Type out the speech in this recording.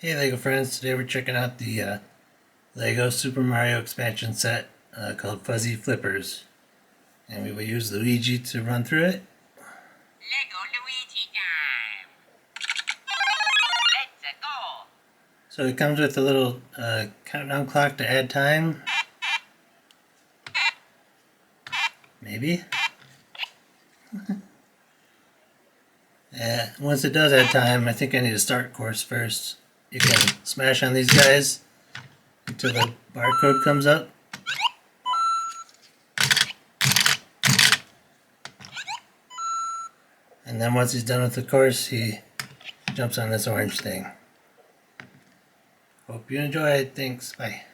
Hey LEGO friends, today we're checking out the LEGO Super Mario expansion set called Fuzzy Flippers. And we will use Luigi to run through it. Lego Luigi time! Let's go! So it comes with a little countdown clock to add time. Maybe. Once it does add time, I think I need to start course first. You can smash on these guys until the barcode comes up. And then once he's done with the course, he jumps on this orange thing. Hope you enjoy it. Thanks. Bye.